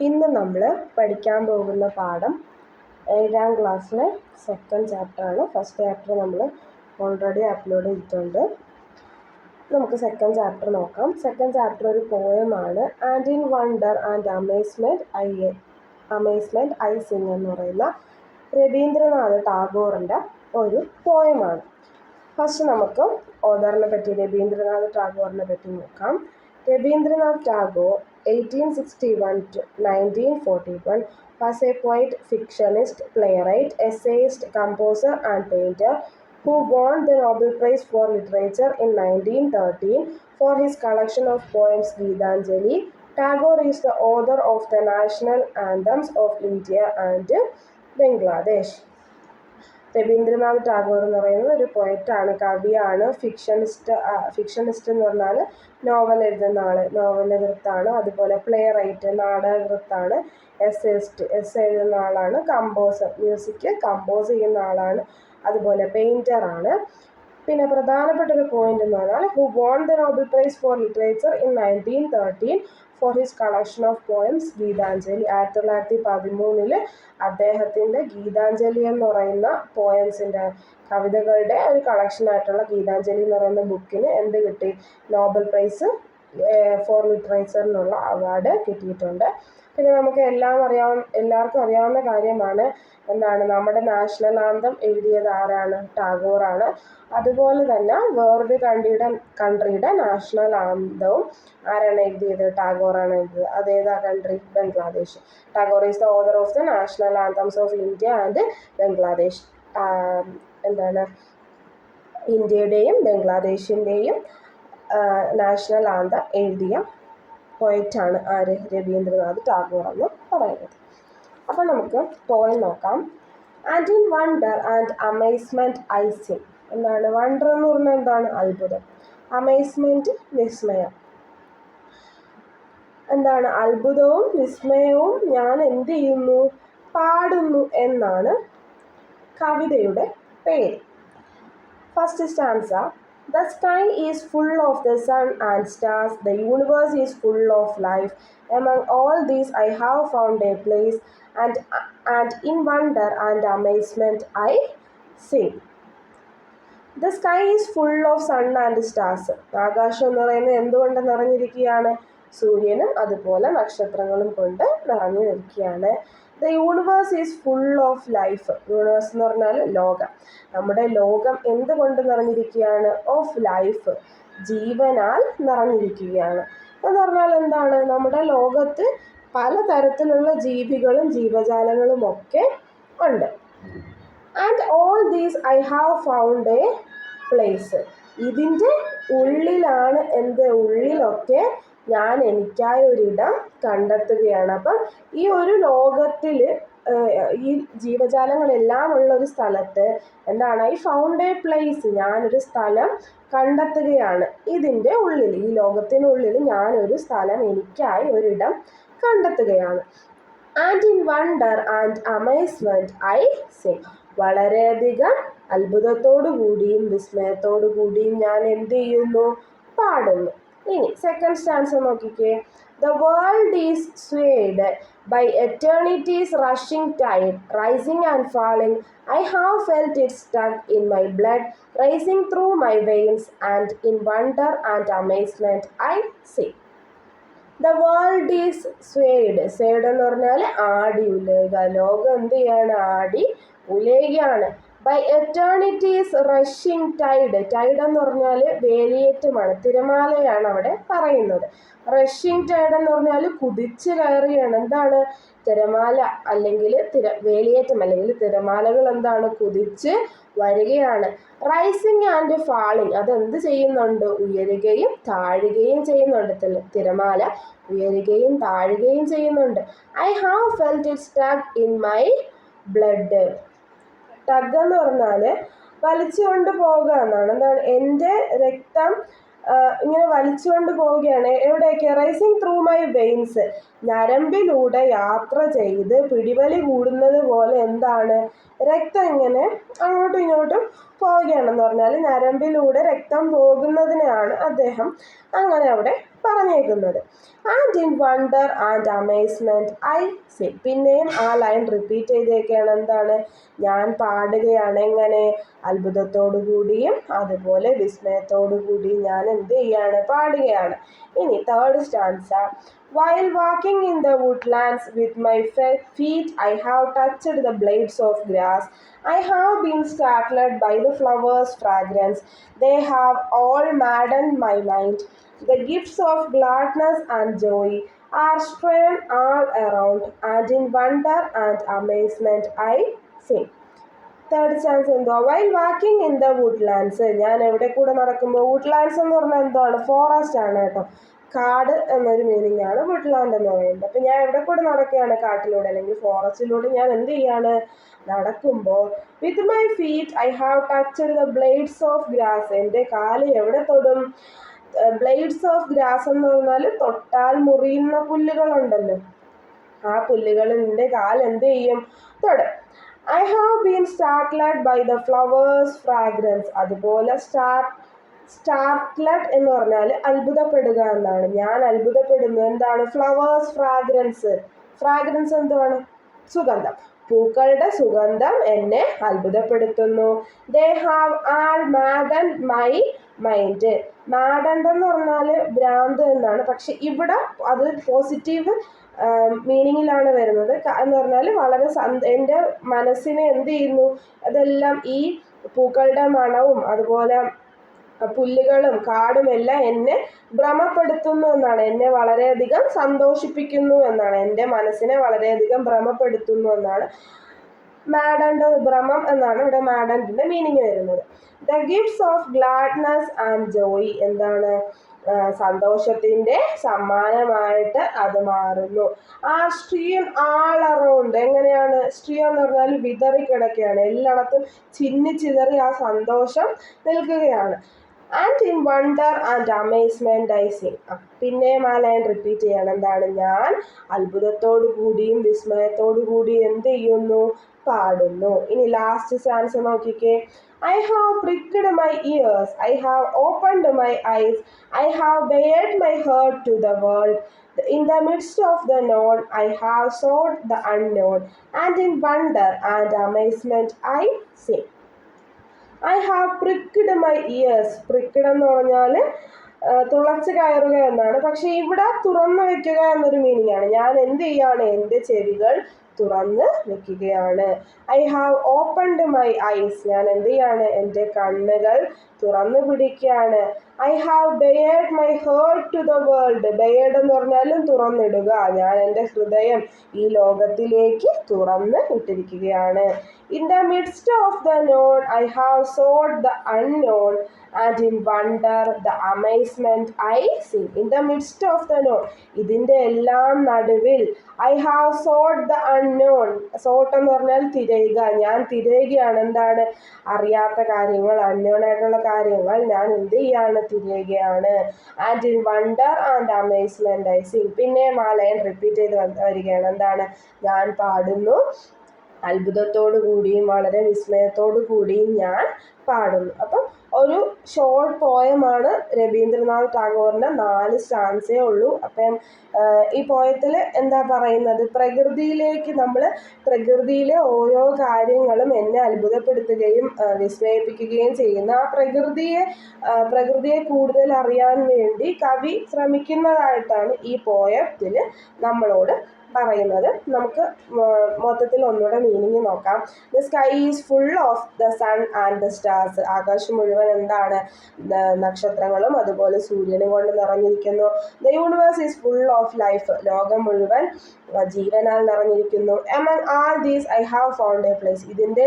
ഇന്ന് നമ്മൾ പഠിക്കാൻ പോകുന്ന പാഠം 7ാം ക്ലാസ്സിലെ സെക്കൻഡ് ചാപ്റ്ററാണ്. ഫസ്റ്റ് ചാപ്റ്റർ നമ്മൾ ഓൾറെഡി അപ്ലോഡ് ചെയ്തിട്ടുണ്ട്. നമുക്ക് സെക്കൻഡ് ചാപ്റ്റർ നോക്കാം. സെക്കൻഡ് ചാപ്റ്റർ ഒരു പോയമാണ്. And in wonder and amazement I sing എന്ന് പറയുന്ന രവീന്ദ്രനാഥ് ടാഗോറിൻ്റെ ഒരു പോയമാണ്. ഫസ്റ്റ് നമുക്ക് ഓഥറിനെ പറ്റി, രവീന്ദ്രനാഥ് ടാഗോറിനെ പറ്റി നോക്കാം. Rabindranath Tagore, 1861 to 1941, was a poet, fictionist, playwright, essayist, composer, and painter who won the Nobel Prize for Literature in 1913 for his collection of poems Geetanjali. Tagore is the author of the national anthems of India and Bangladesh. Ravindranath Tagore എന്ന് പറയുന്നത് ഒരു പോയറ്റാണ്, കവിയാണ്, ഫിക്ഷനിസ്റ്റ് എന്ന് പറഞ്ഞാൽ novel എഴുതുന്ന ആൾ, നോവലകൃത്താണ്. അതുപോലെ play right, നാടകകൃത്താണ്. S എഴുതുന്ന ആളാണ്. കമ്പോസർ, മ്യൂസിക് കമ്പോസ് ചെയ്യുന്ന ആളാണ്. അതുപോലെ പെയിൻറ്ററാണ്. പിന്നെ പ്രധാനപ്പെട്ട ഒരു പോയിന്റ് എന്ന് പറഞ്ഞാൽ who won the Nobel prize for literature in 1913 for his collection of poems Gitanjali. 1913 അദ്ദേഹത്തിൻ്റെ ഗീതാഞ്ജലി എന്ന് പറയുന്ന പോയംസിൻ്റെ, കവിതകളുടെ ഒരു കളക്ഷനായിട്ടുള്ള ഗീതാഞ്ജലി എന്ന് പറയുന്ന ബുക്കിന് എന്ത് കിട്ടി? നോബൽ പ്രൈസ് ഫോർ ലിറ്ററേച്ചറിനുള്ള അവാർഡ് കിട്ടിയിട്ടുണ്ട്. പിന്നെ നമുക്ക് എല്ലാവർക്കും അറിയാവുന്ന കാര്യമാണ് എന്താണ്, നമ്മുടെ നാഷണൽ ആന്തം എഴുതിയത് ആരാണ്? ടാഗോറാണ്. അതുപോലെ തന്നെ വേറൊരു കൺട്രിയുടെ നാഷണൽ ആന്തവും ആരാണ് എഴുതിയത്? ടാഗോറാണ് എഴുതിയത്. അതേതാ country? Bangladesh. Tagore is the author of the national anthems of India and Bangladesh. ഇന്ത്യയുടെയും ബംഗ്ലാദേശിൻ്റെയും നാഷണൽ ആന്തം എഴുതിയ പോയറ്റാണ് ആര്? രവീന്ദ്രനാഥ് ടാഗോർ എന്ന് പറയുന്നത്. അപ്പോൾ നമുക്ക് പോയം നോക്കാം. And in wonder and amazement I Singh. എന്താണ് വണ്ടർ എന്ന് പറഞ്ഞാൽ? എന്താണ്? അത്ഭുതം. അമേസ്മെൻറ്റ്, വിസ്മയം. എന്താണ്? അത്ഭുതവും വിസ്മയവും ഞാൻ എന്ത് ചെയ്യുന്നു? പാടുന്നു എന്നാണ് കവിതയുടെ പേര്. First stanza. The sky is full of the sun and stars, the universe is full of life. Among all these I have found a place, and in wonder and amazement I sing. The sky is full of sun and stars. ആകാശം എന്ന് പറയുന്നത് എന്തുകൊണ്ട് നിറഞ്ഞിരിക്കുകയാണ്? സൂര്യനും അതുപോലെ നക്ഷത്രങ്ങളും കൊണ്ട് നിറഞ്ഞു നിൽക്കുകയാണ്. The universe is full of life. Universe എന്ന് പറഞ്ഞാൽ ലോകം. നമ്മുടെ ലോകം എന്തുകൊണ്ട് നിറഞ്ഞിരിക്കുകയാണ്? Of life, ജീവനാൽ നിറഞ്ഞിരിക്കുകയാണ്. എന്ന് പറഞ്ഞാൽ എന്താണ്? നമ്മുടെ ലോകത്ത് പലതരത്തിലുള്ള ജീവികളും ജീവജാലങ്ങളും ഒക്കെ ഉണ്ട്. And all these I have found a place. ഇതിൻ്റെ ഉള്ളിലാണ് ഉള്ളിലൊക്കെ ഞാൻ എനിക്കായ ഒരിടം കണ്ടെത്തുകയാണ്. അപ്പം ഈ ഒരു ലോകത്തിൽ ഈ ജീവജാലങ്ങളെല്ലാം ഉള്ള ഒരു സ്ഥലത്ത് എന്താണ്? ഐ ഫൗണ്ട് എ പ്ലേസ്, ഞാനൊരു സ്ഥലം കണ്ടെത്തുകയാണ്. ഇതിൻ്റെ ഉള്ളിൽ, ഈ ലോകത്തിനുള്ളിൽ ഞാനൊരു സ്ഥലം, എനിക്കായി ഒരിടം കണ്ടെത്തുകയാണ്. And in wonder and amazement I Singh. വളരെയധികം അത്ഭുതത്തോടു കൂടിയും വിസ്മയത്തോടു കൂടിയും ഞാൻ എന്ത് ചെയ്യുന്നു? പാടുന്നു. ഇനി സെക്കൻഡ് സ്റ്റാൻസ നോക്കിക്കേ. The world is swayed by eternity's rushing tide, rising and falling. I have felt it stuck in my blood, racing through my veins, and in wonder and amazement I sing. The world is swayed. Swayed എന്ന് പറഞ്ഞാൽ ആടി ഉലയുക. ലോകം എന്ത് ചെയ്യാണ്? ആടി ഉലയുകയാണ്. By eternities rushing tide. Tide എന്ന് പറഞ്ഞാൽ വേലിയേറ്റമാണ്, തിരമാലയാണ് അവിടെ പറയുന്നത്. റഷിങ് ടൈഡ് എന്ന് പറഞ്ഞാൽ കുതിച്ച് കയറുകയാണ്. എന്താണ്? തിരമാല അല്ലെങ്കിൽ വേലിയേറ്റം അല്ലെങ്കിൽ തിരമാലകൾ എന്താണ്? കുതിച്ച് വരികയാണ്. റൈസിങ് ആൻഡ് ഫാളിങ്, അതെന്ത് ചെയ്യുന്നുണ്ട്? ഉയരുകയും താഴുകയും ചെയ്യുന്നുണ്ട്. തിരമാല ഉയരുകയും താഴുകയും ചെയ്യുന്നുണ്ട്. I have felt it stuck in my blood. Tug എന്ന് പറഞ്ഞാൽ വലിച്ചുകൊണ്ട് പോകുക എന്നാണ്. എന്താണ്? എൻ്റെ രക്തം ഇങ്ങനെ വലിച്ചുകൊണ്ട് പോവുകയാണ്. എവിടെയൊക്കെ? Rising through my veins. ഞരമ്പിലൂടെ യാത്ര ചെയ്ത് പിടിവലി കൂടുന്നത് പോലെ എന്താണ്? രക്തം ഇങ്ങനെ അങ്ങോട്ടും ഇങ്ങോട്ടും പോവുകയാണെന്ന് പറഞ്ഞാൽ ഞരമ്പിലൂടെ രക്തം പോകുന്നതിനെയാണ് അദ്ദേഹം അങ്ങനെ അവിടെ പറഞ്ഞേക്കുന്നത്. And in wonder and amazement I Singh. പിന്നെയും ആ ലൈൻ റിപ്പീറ്റ് ചെയ്തേക്കാണ്. എന്താണ്? ഞാൻ പാടുകയാണ്. എങ്ങനെ? അത്ഭുതത്തോടു കൂടിയും അതുപോലെ വിസ്മയത്തോടു കൂടിയും ഞാൻ എന്ത് ചെയ്യാണ്? പാടുകയാണ്. ഇനി third stanza. While walking in the woodlands with my feet, I have touched the blades of grass. I have been startled by the flowers' fragrance. They have all maddened my mind. The gifts of gladness and joy are strewn all around, and in wonder and amazement I sing. Third stanza എന്തുവാ? While walking in the woodlands. ഞാൻ എവിടെ കൂടെ നടക്കുമ്പോൾ, Woodlands എന്ന് പറഞ്ഞാൽ എന്താണ്? Forest ആണ് കേട്ടോ. കാട് എന്നൊരു മീനിങ് ആണ് വുഡ്ലാൻഡ് എന്ന് പറയുന്നത്. അപ്പം ഞാൻ എവിടെ കൂടെ നടക്കുകയാണ്? കാട്ടിലൂടെ അല്ലെങ്കിൽ ഫോറസ്റ്റിലൂടെ ഞാൻ എന്ത് ചെയ്യാണ്? നടക്കുമ്പോൾ with my feet I have touched the blades of grass. എൻ്റെ കാല് എവിടെ തൊടും? ബ്ലേഡ്സ് ഓഫ് ഗ്രാസ് എന്ന് പറഞ്ഞാൽ തൊട്ടാൽ മുറിയുന്ന പുല്ലുകളുണ്ടല്ലോ, ആ പുല്ലുകൾ എൻ്റെ കാൽ എന്ത് ചെയ്യും? തൊടും. I have been startled by the flowers fragrance. അതുപോലെ സ്റ്റാർട്ട്ലഡ് എന്ന് പറഞ്ഞാൽ അത്ഭുതപ്പെടുക എന്നാണ്. ഞാൻ അത്ഭുതപ്പെടുന്നു. എന്താണ്? Flowers fragrance. ഫ്രാഗ്രൻസ് എന്താണ്? സുഗന്ധം. പൂക്കളുടെ സുഗന്ധം എന്നെ അത്ഭുതപ്പെടുത്തുന്നു. They have all maddened my mind. Maddened എന്ന് പറഞ്ഞാൽ ഭ്രാന്ത് എന്നാണ്. പക്ഷെ ഇവിടെ അത് പോസിറ്റീവ് മീനിങ്ങിലാണ് വരുന്നത്. എന്ന് പറഞ്ഞാൽ വളരെ എൻ്റെ മനസ്സിനെ എന്ത് ചെയ്യുന്നു? അതെല്ലാം ഈ പൂക്കളുടെ മണവും അതുപോലെ പുല്ലുകളും കാടും എല്ലാം എന്നെ ഭ്രമപ്പെടുത്തുന്നു എന്നാണ്. എന്നെ വളരെയധികം സന്തോഷിപ്പിക്കുന്നു എന്നാണ്. എൻ്റെ മനസ്സിനെ വളരെയധികം ഭ്രമപ്പെടുത്തുന്നു എന്നാണ്. മാഡൻഡ്, ഭ്രമം എന്നാണ് ഇവിടെ മാഡൻഡിൻ്റെ മീനിങ് വരുന്നത്. The gifts of gladness and Joy. എന്താണ്? സന്തോഷത്തിൻ്റെ സമ്മാനമായിട്ട് അത് മാറുന്നു. ആ സ്ട്രീം ആൾ അറൗണ്ട്. എങ്ങനെയാണ്? സ്ട്രീം എന്ന് പറഞ്ഞാൽ വിതറിക്കിടക്കുകയാണ്, എല്ലായിടത്തും ചിന്നിച്ചിതറി ആ സന്തോഷം നിൽക്കുകയാണ്. And in wonder and amazement I Singh. പിന്നെയും ആ ലൈൻ റിപ്പീറ്റ് ചെയ്യണം. എന്താണ്? ഞാൻ അത്ഭുതത്തോടു കൂടിയും വിസ്മയത്തോടു കൂടിയും എന്ത് ചെയ്യുന്നു? പാടുന്നു. ഇനി ലാസ്റ്റ് സ്റ്റാൻസ് നോക്കിക്കേ. I have pricked my ears, I have opened my eyes, I have bared my heart to the world. In the midst of the known, I have sought the unknown, and in wonder and amazement I sing. I have pricked my ears. pricked എന്ന് പറഞ്ഞാൽ തുളച്ച് കയറുക എന്നാണ്. പക്ഷെ ഇവിടെ തുറന്നു വെക്കുക എന്നൊരു meaning ആണ്. ഞാൻ എന്ത് ചെയ്യാണ്? എൻ്റെ ചെവികൾ തുറന്ന് വെക്കുകയാണ്. I have opened my eyes. ഞാൻ എന്ത് ചെയ്യാണ്? എൻ്റെ കണ്ണുകൾ തുറന്നു പിടിക്കുകയാണ്. I have bared my heart to the world. Bared എന്ന് പറഞ്ഞാലും തുറന്നിടുക. ഞാൻ എൻ്റെ ഹൃദയം ഈ ലോകത്തിലേക്ക് തുറന്ന് ഇട്ടിരിക്കുകയാണ്. In the midst of the known I have sought the unknown, and in wonder the amazement I sing. In the midst of the known, ഇതിൻ്റെ എല്ലാം നടുവിൽ I have sought the unknown. Sought എന്ന് പറഞ്ഞാൽ തിരയുക. ഞാൻ തിരയുകയാണ്. എന്താണ്? അറിയാത്ത കാര്യങ്ങൾ, അൺനോൺ ആയിട്ടുള്ള കാര്യങ്ങൾ ഞാൻ എന്ത് ചെയ്യാണ്? തിരയുകയാണ്. And in wonder and amazement I Singh. പിന്നെയും ആ ലൈൻ റിപ്പീറ്റ് ചെയ്ത് വരികയാണ്. എന്താണ്? ഞാൻ പാടുന്നു, അത്ഭുതത്തോടു കൂടിയും വളരെ വിസ്മയത്തോടു കൂടിയും ഞാൻ പാടുന്നു. അപ്പം ഒരു ഷോർട്ട് പോയമാണ്. രവീന്ദ്രനാഥ് ടാഗോറിൻ്റെ 4 സ്റ്റാൻസേ ഉള്ളൂ. അപ്പം ഈ പോയത്തിൽ എന്താ പറയുന്നത്? പ്രകൃതിയിലേക്ക് പ്രകൃതിയിലെ ഓരോ കാര്യങ്ങളും എന്നെ അത്ഭുതപ്പെടുത്തുകയും വിസ്മയിപ്പിക്കുകയും ചെയ്യുന്ന ആ പ്രകൃതിയെ കൂടുതൽ അറിയാൻ വേണ്ടി കവി ശ്രമിക്കുന്നതായിട്ടാണ് ഈ പോയത്തിൽ നമ്മളോട് പറയുന്നത്. നമുക്ക് മൊത്തത്തിൽ ഒന്നുകൂടെ മീനിങ് നോക്കാം. The sky is full of the sun and the stars. ആകാശം മുഴുവൻ എന്താണ്? നക്ഷത്രങ്ങളും അതുപോലെ സൂര്യനും കൊണ്ട് നിറഞ്ഞിരിക്കുന്നു. The universe is full of life. ലോകം മുഴുവൻ ജീവനാൽ നിറഞ്ഞിരിക്കുന്നു. Among all these I have found a place. ഇതിൻ്റെ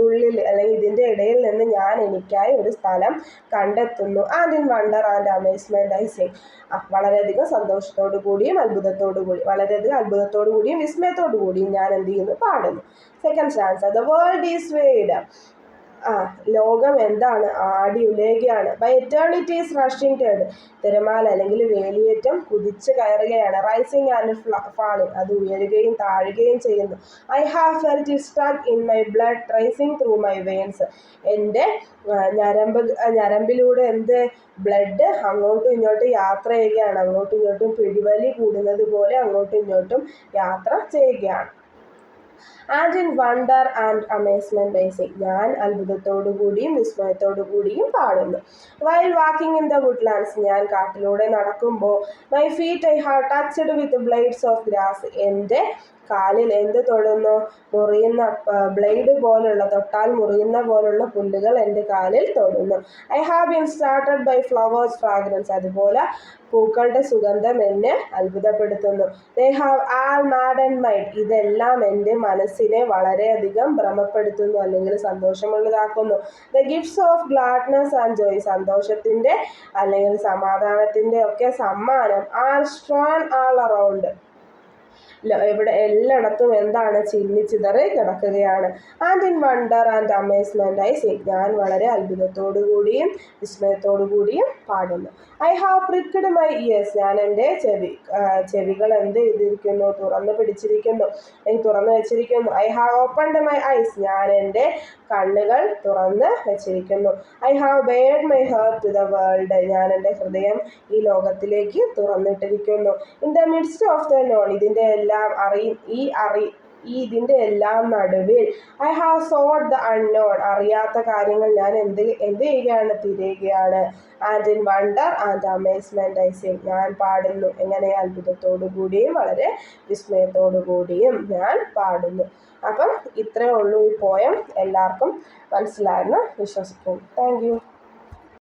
ഉള്ളിൽ അല്ലെങ്കിൽ ഇതിൻ്റെ ഇടയിൽ നിന്ന് ഞാൻ എനിക്കായി ഒരു സ്ഥലം കണ്ടെത്തുന്നു. And in wonder and amazement I Singh. വളരെയധികം സന്തോഷത്തോടു കൂടിയും അത്ഭുതത്തോടു കൂടിയും വിസ്മയത്തോടു കൂടിയും ഞാൻ എന്ത് ചെയ്യുന്നു? പാടുന്നു. Second stanza. The world is word. ലോകം എന്താണ് ആടി ഉലയുകയാണ്. ബൈ എറ്റേണിറ്റി ഈസ് റഷിംഗ് ടേഡ്, തിരമാല അല്ലെങ്കിൽ വേലിയേറ്റം കുതിച്ച് കയറുകയാണ്. റൈസിങ് ആൻഡ് ഫാളിങ്, അത് ഉയരുകയും താഴുകയും ചെയ്യുന്നു. I have felt it struck in my blood rising through my veins, എൻ്റെ ഞരമ്പിലൂടെ എന്ത് ബ്ലഡ് അങ്ങോട്ടും ഇങ്ങോട്ടും യാത്ര ചെയ്യുകയാണ്. അങ്ങോട്ടും ഇങ്ങോട്ടും പിടിവലി കൂടുന്നത് പോലെ അങ്ങോട്ടും ഇങ്ങോട്ടും യാത്ര ചെയ്യുകയാണ്. And in wonder and amazement I sing, ഞാൻ അത്ഭുതത്തോടു കൂടിയും വിസ്മയത്തോടു കൂടിയും പാടുന്നു. While walking in the woodlands, ഞാൻ കാട്ടിലൂടെ നടക്കുമ്പോൾ my feet I have touched with blades of grass, എൻ്റെ കാലിൽ എന്ത് തൊടുന്നു? മുറിയുന്ന ബ്ലേഡ് പോലുള്ള, തൊട്ടാൽ മുറിയുന്ന പോലുള്ള പുല്ലുകൾ എൻ്റെ കാലിൽ തൊടുന്നു. I have been started by flowers fragrance, അതുപോലെ പൂക്കളുടെ സുഗന്ധം എന്നെ അത്ഭുതപ്പെടുത്തുന്നു. They have all madden mind, ഇതെല്ലാം എൻ്റെ മനസ്സിനെ വളരെയധികം ഭ്രമപ്പെടുത്തുന്നു അല്ലെങ്കിൽ സന്തോഷമുള്ളതാക്കുന്നു. The gifts of gladness and joy, സന്തോഷത്തിൻ്റെ അല്ലെങ്കിൽ സമാധാനത്തിൻ്റെ ഒക്കെ സമ്മാനം ആർ സ്ട്രോൺ ആൾ അറൗണ്ട്, ഇവിടെ എല്ലായിടത്തും എന്താണ്? ചിന്നിച്ചിതറി കിടക്കുകയാണ്. And in wonder and amazement I sing, ഞാൻ വളരെ അത്ഭുതത്തോടു കൂടിയും വിസ്മയത്തോടു കൂടിയും പാടുന്നു. I have pricked my ears, ഞാൻ എൻ്റെ ചെവികൾ എന്ത് ചെയ്തിരിക്കുന്നു? തുറന്നു പിടിച്ചിരിക്കുന്നു, തുറന്നു വെച്ചിരിക്കുന്നു. I have opened my eyes, ഞാൻ എൻ്റെ കണ്ണുകൾ തുറന്ന് വെച്ചിരിക്കുന്നു. I have bared my heart to the world, ഞാൻ എൻ്റെ ഹൃദയം ഈ ലോകത്തിലേക്ക് തുറന്നിട്ടിരിക്കുന്നു. In the midst of the known, ഇതിൻ്റെ എല്ലാം നടുവിൽ I have sought the unknown, അറിയാത്ത കാര്യങ്ങൾ ഞാൻ എന്ത് ചെയ്യുകയാണ്? തിരയുകയാണ്. And in wonder and amazement I sing, ഞാൻ പാടുന്നു. എങ്ങനെ? അത്ഭുതത്തോടു കൂടിയും വളരെ വിസ്മയത്തോടു കൂടിയും ഞാൻ പാടുന്നു. അപ്പം ഇത്രയേ ഉള്ളൂ ഈ പോയം. എല്ലാവർക്കും മനസ്സിലായെന്ന് വിശ്വസിക്കുന്നു. Thank you.